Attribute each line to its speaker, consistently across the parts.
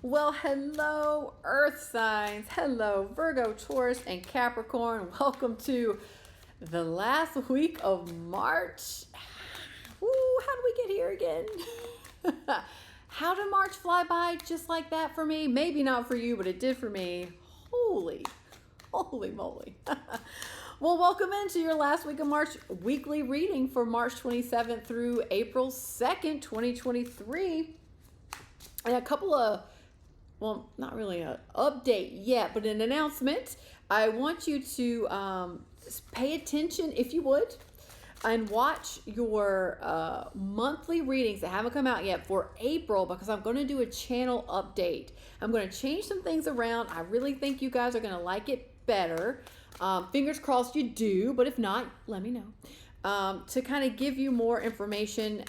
Speaker 1: Well, hello, Earth signs. Hello, Virgo, Taurus, and Capricorn. Welcome to the last week of March. Ooh, how did we get here again? How did March fly by just like that for me? Maybe not for you, but it did for me. Holy moly. Well, welcome into your last week of March weekly reading for March 27th through April 2nd, 2023. And a couple of, well, not really an update yet, but an announcement. I want you to pay attention, if you would, and watch your monthly readings that haven't come out yet for April, because I'm going to do a channel update. I'm going to change some things around. I really think you guys are going to like it better. Fingers crossed you do, but if not, let me know. To kind of give you more information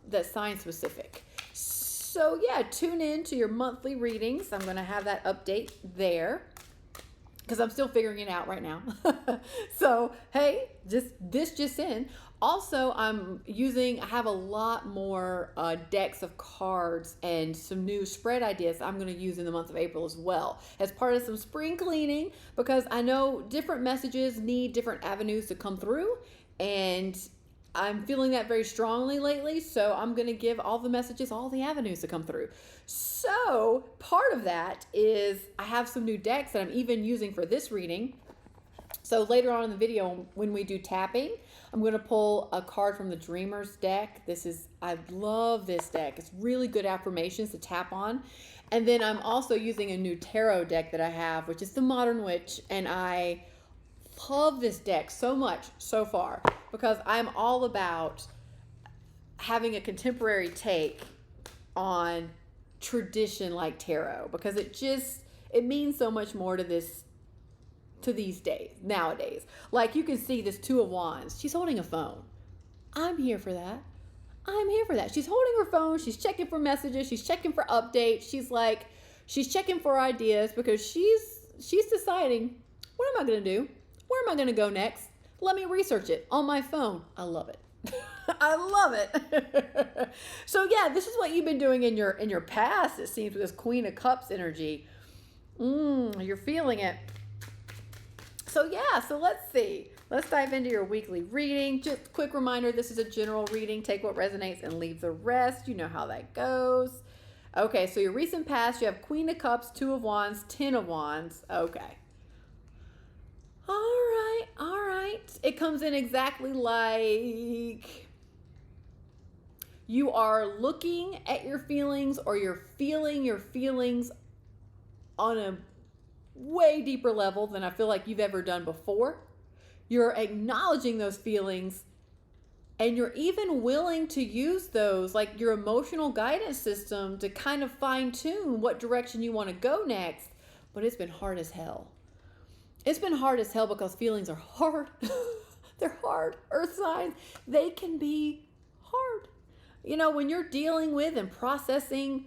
Speaker 1: that's sign specific. So yeah, tune in to your monthly readings. I'm going to have that update there because I'm still figuring it out right now. So, hey, just in. Also, I have a lot more decks of cards and some new spread ideas I'm going to use in the month of April as well as part of some spring cleaning, because I know different messages need different avenues to come through, and I'm feeling that very strongly lately, so I'm going to give all the messages, all the avenues to come through. So part of that is I have some new decks that I'm even using for this reading. So later on in the video, when we do tapping, I'm going to pull a card from the Dreamers deck. I love this deck. It's really good affirmations to tap on. And then I'm also using a new tarot deck that I have, which is the Modern Witch, and I love this deck so much so far because I'm all about having a contemporary take on tradition like tarot, because it means so much more to these days nowadays. Like, you can see this Two of Wands. She's holding a phone. I'm here for that. She's holding her phone. She's checking for messages. She's checking for updates. She's checking for ideas because she's deciding, what am I going to do? Where am I going to go next? Let me research it on my phone. I love it. I love it. So yeah, this is what you've been doing in your past, it seems, with this Queen of Cups energy. You're feeling it. So yeah, so let's see. Let's dive into your weekly reading. Just a quick reminder, this is a general reading. Take what resonates and leave the rest. You know how that goes. Okay, so your recent past, you have Queen of Cups, Two of Wands, Ten of Wands. Okay. All right. It comes in exactly like you are looking at your feelings, or you're feeling your feelings on a way deeper level than I feel like you've ever done before. You're acknowledging those feelings, and you're even willing to use those, like your emotional guidance system, to kind of fine tune what direction you want to go next. But it's been hard as hell. It's been hard as hell because feelings are hard. They're hard. Earth signs, they can be hard. You know, when you're dealing with and processing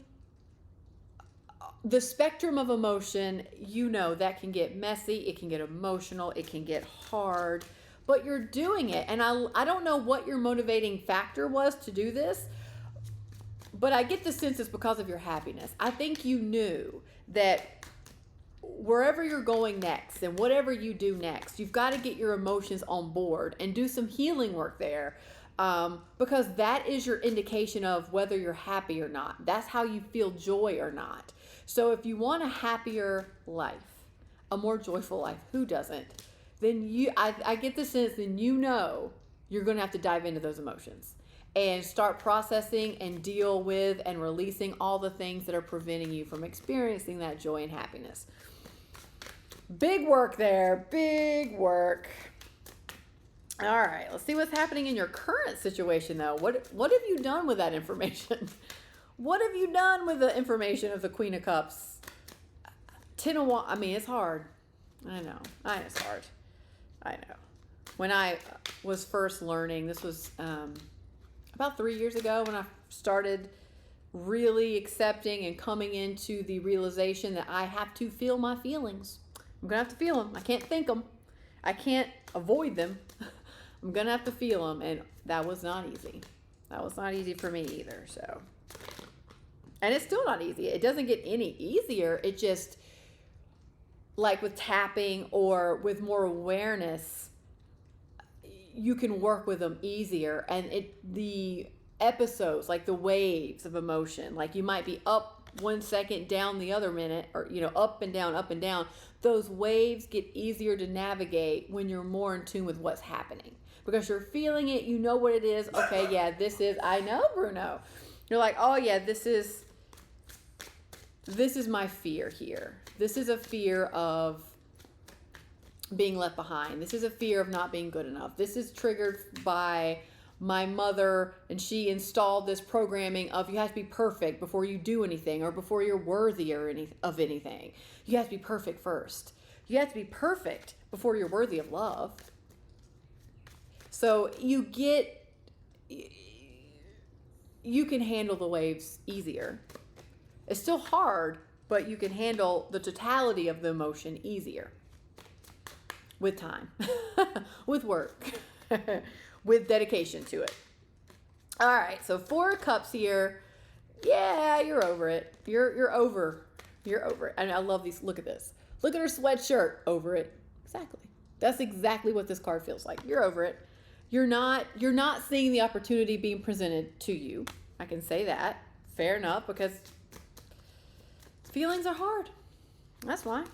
Speaker 1: the spectrum of emotion, you know that can get messy. It can get emotional. It can get hard. But you're doing it. And I don't know what your motivating factor was to do this, but I get the sense it's because of your happiness. I think you knew that wherever you're going next and whatever you do next, you've got to get your emotions on board and do some healing work there, because that is your indication of whether you're happy or not. That's how you feel joy or not. So if you want a happier life, a more joyful life, who doesn't? Then I get the sense, then you know you're going to have to dive into those emotions and start processing and deal with and releasing all the things that are preventing you from experiencing that joy and happiness. Big work there. Big work. All right, let's see what's happening in your current situation, though. What have you done with that information? What have you done with the information of the Queen of Cups? Ten of Wands. I mean, it's hard. I know it's hard. I know. When I was first learning, this was about 3 years ago, when I started really accepting and coming into the realization that I have to feel my feelings. I'm going to have to feel them. I can't think them. I can't avoid them. I'm going to have to feel them. And that was not easy. That was not easy for me either. So And it's still not easy. It doesn't get any easier. It just, like with tapping or with more awareness, you can work with them easier. And the episodes, like the waves of emotion, like you might be up 1 second, down the other minute, or, up and down, up and down. Those waves get easier to navigate when you're more in tune with what's happening, because you're feeling it. You know what it is. Okay, yeah, this is, I know, Bruno. You're like, oh yeah, this is my fear here. This is a fear of being left behind. This is a fear of not being good enough. This is triggered by my mother, and she installed this programming of you have to be perfect before you do anything, or before you're worthy of anything. You have to be perfect first. You have to be perfect before you're worthy of love. So you can handle the waves easier. It's still hard, but you can handle the totality of the emotion easier. With time, with work, with dedication to it. All right, so 4 of Cups here. Yeah, you're over it. You're over it. And I love these. Look at this. Look at her sweatshirt. Over it. Exactly. That's exactly what this card feels like. You're over it. You're not seeing the opportunity being presented to you. I can say that. Fair enough, because feelings are hard. That's why.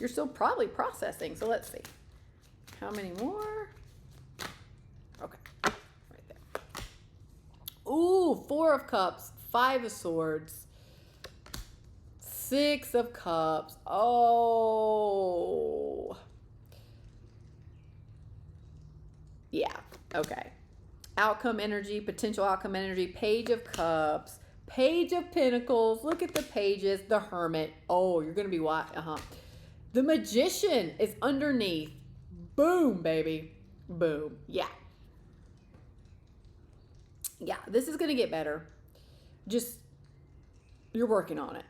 Speaker 1: You're still probably processing. So let's see. How many more? Okay. Right there. Ooh, 4 of Cups, 5 of Swords, 6 of Cups. Oh. Yeah. Okay. Outcome energy, potential outcome energy, Page of Cups, Page of Pentacles. Look at the pages. The Hermit. Oh, you're going to be what? The Magician is underneath. Boom, baby. Boom. Yeah. Yeah, this is going to get better. Just, you're working on it.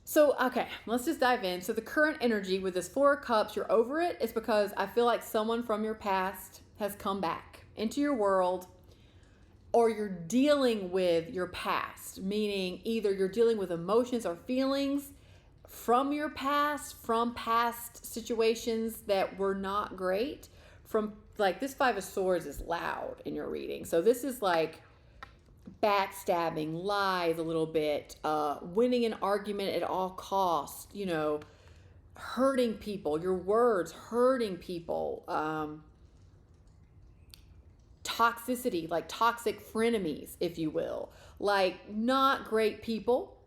Speaker 1: So, okay, let's just dive in. So the current energy with this 4 of Cups, you're over it. It's because I feel like someone from your past has come back into your world, or you're dealing with your past, meaning either you're dealing with emotions or feelings from your past, from past situations that were not great. From, like, this 5 of Swords is loud in your reading. So this is like backstabbing, lies a little bit, winning an argument at all costs, hurting people, your words hurting people, toxicity, like toxic frenemies, if you will, like not great people,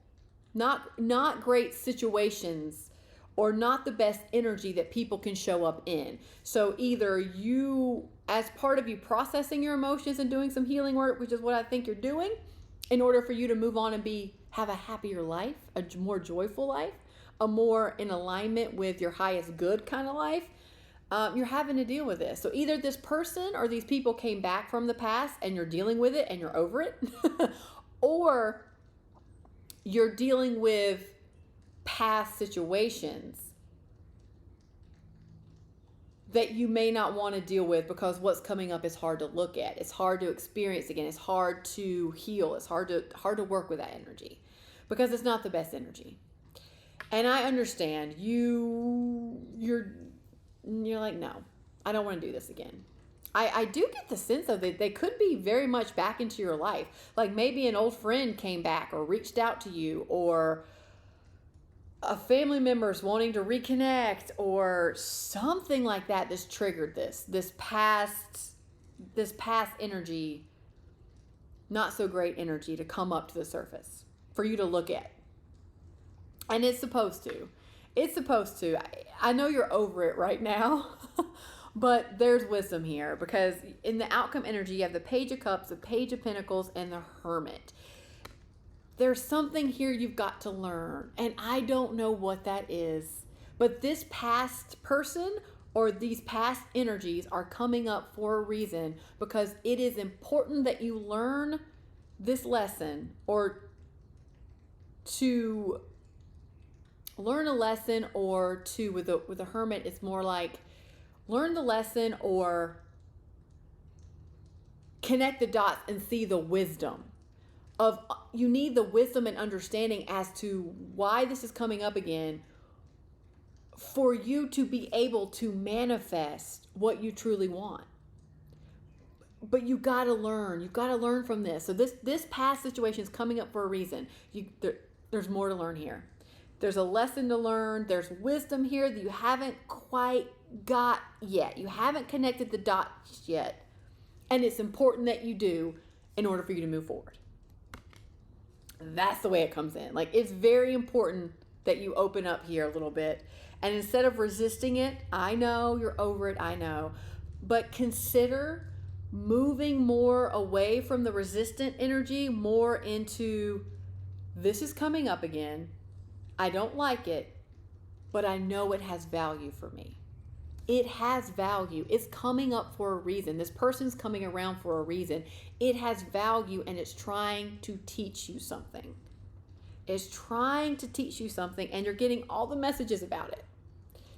Speaker 1: not great situations, or not the best energy that people can show up in. So either you, as part of you processing your emotions and doing some healing work, which is what I think you're doing, in order for you to move on and have a happier life, a more joyful life, a more in alignment with your highest good kind of life, you're having to deal with this. So either this person or these people came back from the past and you're dealing with it and you're over it, or you're dealing with past situations that you may not want to deal with because what's coming up is hard to look at. It's hard to experience again. It's hard to heal. It's hard to work with that energy because it's not the best energy. And I understand you're like, no, I don't want to do this again. I do get the sense of that they could be very much back into your life. Like maybe an old friend came back or reached out to you, or a family member's wanting to reconnect, or something like that that's triggered this past energy, not so great energy, to come up to the surface for you to look at. And it's supposed to. I know you're over it right now, but there's wisdom here, because in the outcome energy, you have the Page of Cups, the Page of Pentacles, and the Hermit. There's something here you've got to learn, and I don't know what that is, but this past person or these past energies are coming up for a reason, because it is important that you learn this lesson, or to learn a lesson, or to, with the Hermit, it's more like learn the lesson or connect the dots and see the wisdom of, you need the wisdom and understanding as to why this is coming up again, for you to be able to manifest what you truly want. But you got to learn. You've got to learn from this. So this past situation is coming up for a reason. There's more to learn here. There's a lesson to learn. There's wisdom here that you haven't quite got yet. You haven't connected the dots yet. And it's important that you do in order for you to move forward. That's the way it comes in. Like, it's very important that you open up here a little bit. And instead of resisting it, I know you're over it, I know. But consider moving more away from the resistant energy, more into, this is coming up again. I don't like it, but I know it has value for me. It has value. It's coming up for a reason. This person's coming around for a reason. It has value, and it's trying to teach you something. It's trying to teach you something, and you're getting all the messages about it.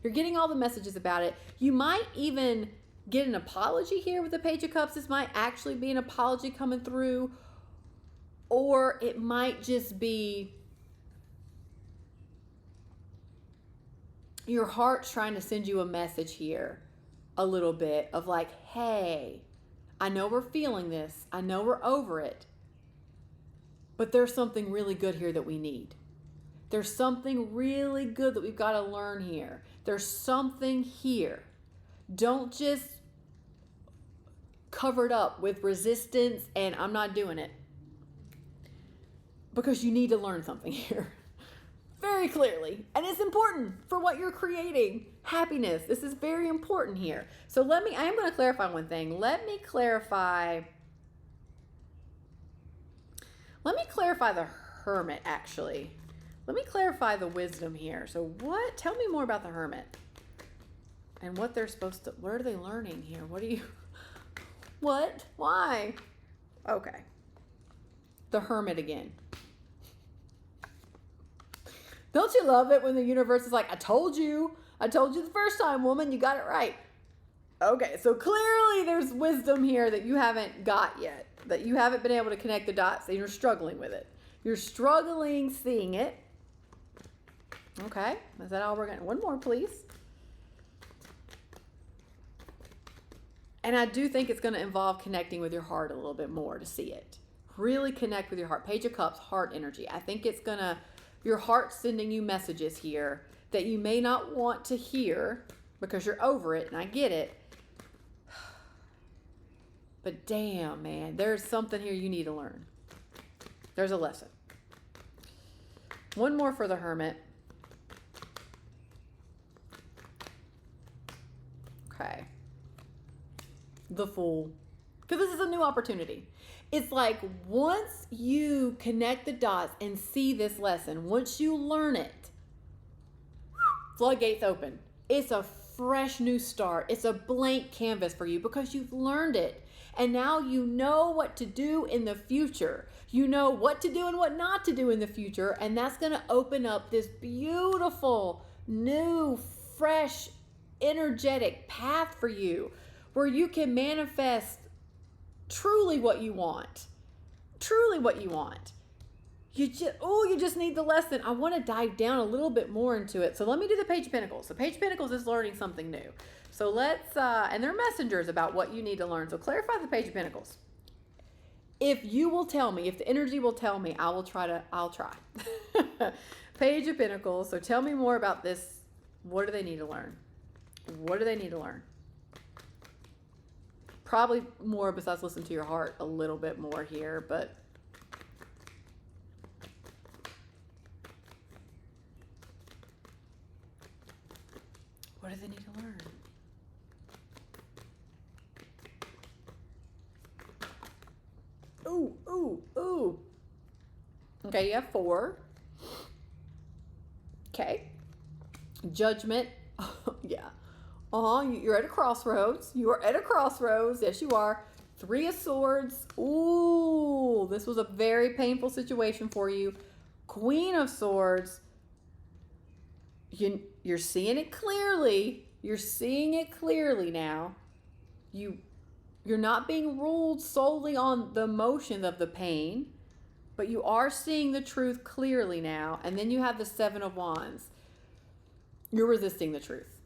Speaker 1: You're getting all the messages about it. You might even get an apology here with the Page of Cups. This might actually be an apology coming through, or it might just be your heart's trying to send you a message here a little bit of like, hey, I know we're feeling this. I know we're over it. But there's something really good here that we need. There's something really good that we've got to learn here. There's something here. Don't just cover it up with resistance and I'm not doing it. Because you need to learn something here. Very clearly. And it's important for what you're creating. Happiness. This is very important here. So I am going to clarify one thing. Let me clarify the Hermit, actually. Let me clarify the wisdom here. So tell me more about the Hermit. And what they're supposed to, what are they learning here? What? Why? Okay. The Hermit again. Don't you love it when the universe is like, I told you the first time, woman, you got it right. Okay, so clearly there's wisdom here that you haven't got yet, that you haven't been able to connect the dots, and you're struggling with it. You're struggling seeing it. Okay, is that all we're going to, one more, please. And I do think it's going to involve connecting with your heart a little bit more to see it. Really connect with your heart. Page of Cups, heart energy. I think it's going to, your heart's sending you messages here that you may not want to hear because you're over it, and I get it. But damn, man, there's something here you need to learn. There's a lesson. One more for the Hermit. Okay. The Fool. Because this is a new opportunity. It's like once you connect the dots and see this lesson, once you learn it, floodgates open. It's a fresh new start. It's a blank canvas for you because you've learned it. And now you know what to do in the future. You know what to do and what not to do in the future. And that's going to open up this beautiful, new, fresh, energetic path for you where you can manifest truly what you want. Truly what you want. You just need the lesson. I want to dive down a little bit more into it. So let me do the Page of Pentacles. The Page of Pentacles is learning something new. So let's, and they're messengers about what you need to learn. So clarify the Page of Pentacles. If you will tell me, if the energy will tell me, I'll try. Page of Pentacles. So tell me more about this. What do they need to learn? What do they need to learn? Probably more besides listen to your heart a little bit more here, but what do they need to learn? Ooh. Okay, you have 4. Okay. Judgment. Yeah. You're at a crossroads. You are at a crossroads. Yes, you are. 3 of Swords. Ooh, this was a very painful situation for you. Queen of Swords. You're seeing it clearly. You're seeing it clearly now. You're not being ruled solely on the emotions of the pain, but you are seeing the truth clearly now. And then you have the Seven of Wands. You're resisting the truth.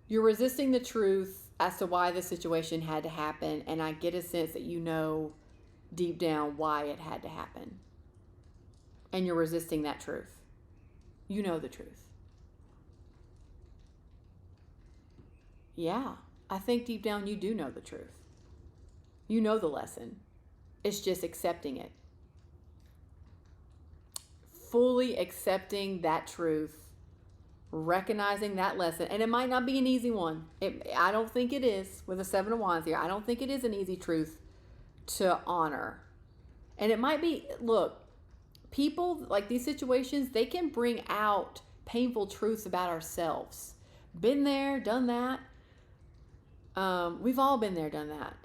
Speaker 1: You're resisting the truth as to why the situation had to happen. And I get a sense that you know deep down why it had to happen. And you're resisting that truth. You know the truth. Yeah, I think deep down you do know the truth. You know the lesson. It's just accepting it. Fully accepting that truth, recognizing that lesson. And it might not be an easy one. I don't think it is with the Seven of Wands here. I don't think it is an easy truth to honor. And it might be, look, people like these situations, they can bring out painful truths about ourselves. Been there, done that. We've all been there, done that.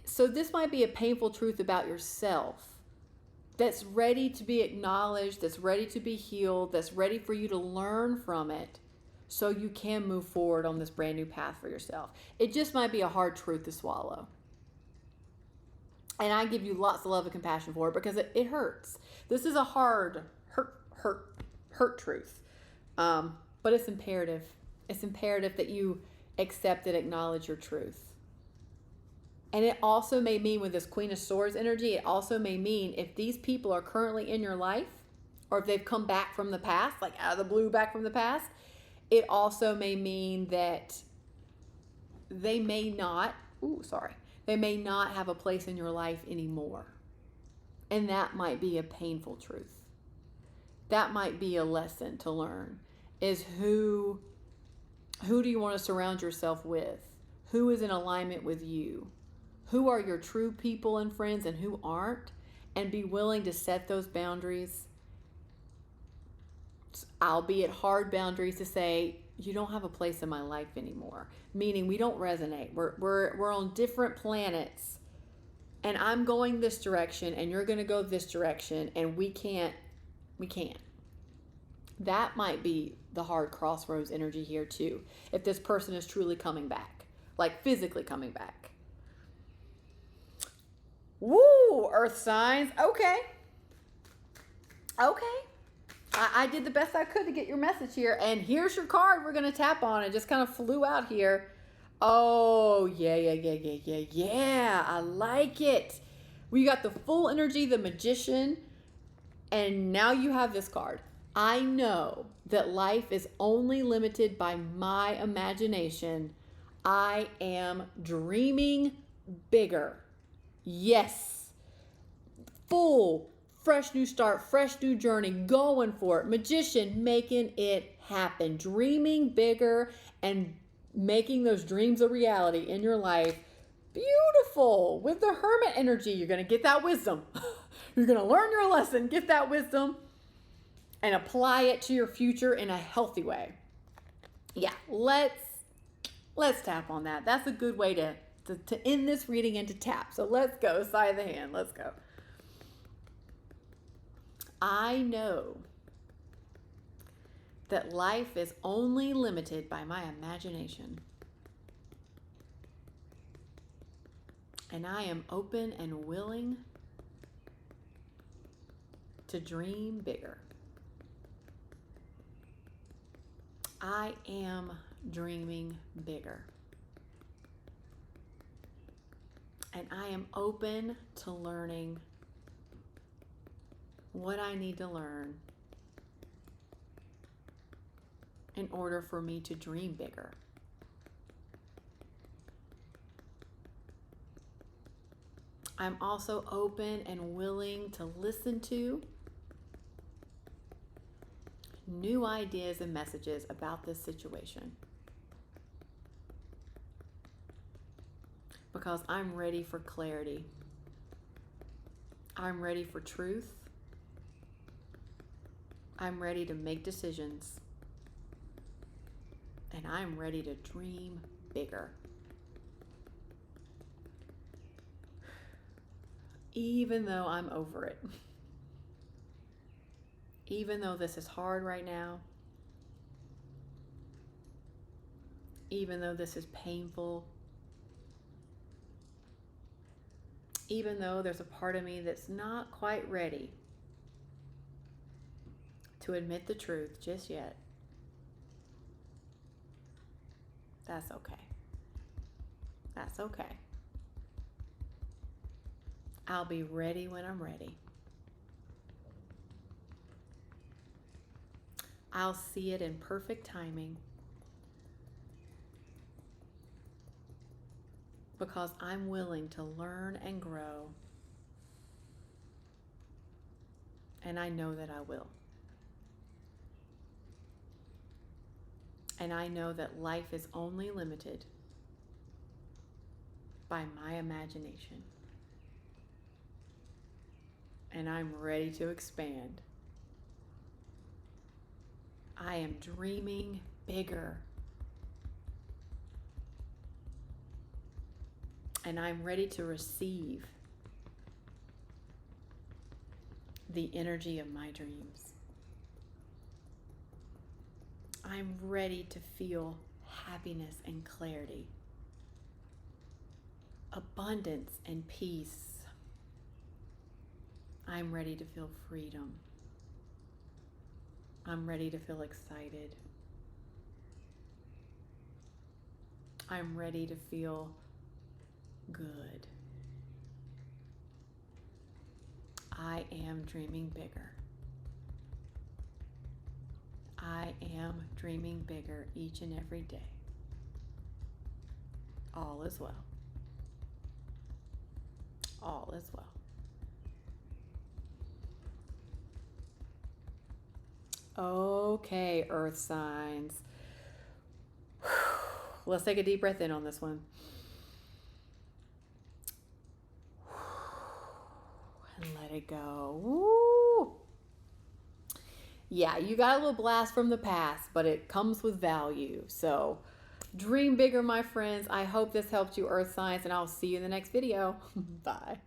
Speaker 1: So this might be a painful truth about yourself that's ready to be acknowledged, that's ready to be healed, that's ready for you to learn from it so you can move forward on this brand new path for yourself. It just might be a hard truth to swallow. And I give you lots of love and compassion for it because it hurts. This is a hard, hurt truth. But it's imperative. It's imperative that you accept and acknowledge your truth. And it also may mean with this Queen of Swords energy, it also may mean if these people are currently in your life or if they've come back from the past, like out of the blue back from the past, it also may mean that they may not have a place in your life anymore. And that might be a painful truth. That might be a lesson to learn is who do you want to surround yourself with? Who is in alignment with you? Who are your true people and friends and who aren't? And be willing to set those boundaries, albeit hard boundaries, to say, you don't have a place in my life anymore. Meaning we don't resonate. We're on different planets. And I'm going this direction and you're going to go this direction and we can't. That might be the hard crossroads energy here too. If this person is truly coming back, like physically coming back. Woo, earth signs. Okay. I did the best I could to get your message here. And here's your card we're going to tap on. It just kind of flew out here. Oh, yeah. I like it. We got the full energy, the Magician. And now you have this card. I know that life is only limited by my imagination. I am dreaming bigger. Yes. Full, fresh new start, fresh new journey, going for it. Magician, making it happen. Dreaming bigger and making those dreams a reality in your life. Beautiful. With the Hermit energy, you're going to get that wisdom. You're going to learn your lesson, get that wisdom, and apply it to your future in a healthy way. Yeah, let's tap on that. That's a good way to end this reading and to tap. So let's go, side of the hand. Let's go. I know that life is only limited by my imagination. And I am open and willing to dream bigger. I am dreaming bigger. And I am open to learning what I need to learn in order for me to dream bigger. I'm also open and willing to listen to new ideas and messages about this situation. Because I'm ready for clarity. I'm ready for truth. I'm ready to make decisions. And I'm ready to dream bigger. Even though I'm over it. Even though this is hard right now. Even though this is painful, even though there's a part of me that's not quite ready to admit the truth just yet, that's okay. That's okay. I'll be ready when I'm ready. I'll see it in perfect timing because I'm willing to learn and grow. And I know that I will. And I know that life is only limited by my imagination. And I'm ready to expand. I am dreaming bigger. And I'm ready to receive the energy of my dreams. I'm ready to feel happiness and clarity, abundance and peace. I'm ready to feel freedom. I'm ready to feel excited. I'm ready to feel good. I am dreaming bigger. I am dreaming bigger each and every day. All is well. All is well. Okay, earth signs. Let's take a deep breath in on this one. And let it go. Woo! Yeah, you got a little blast from the past, but it comes with value. So dream bigger, my friends. I hope this helped you, earth signs, and I'll see you in the next video. Bye.